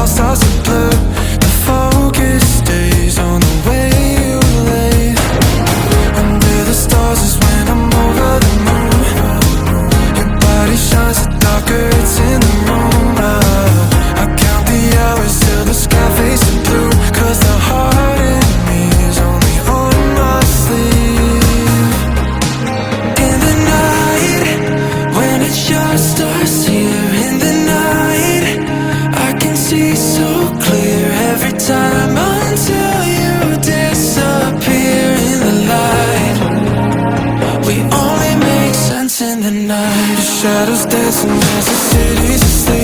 all starts to blur. The focus stays on the way you lay. Under the stars is when I'm over the moon. Your body shines the darker it's in the room. I count the hours till the sky fades to blue. Cause the heart in me is only on my sleeve. In the night, when it's just us here. In the night, I can see so clear every time until you disappear in the light. We only make sense in the night. The shadows dancing as the city's asleep.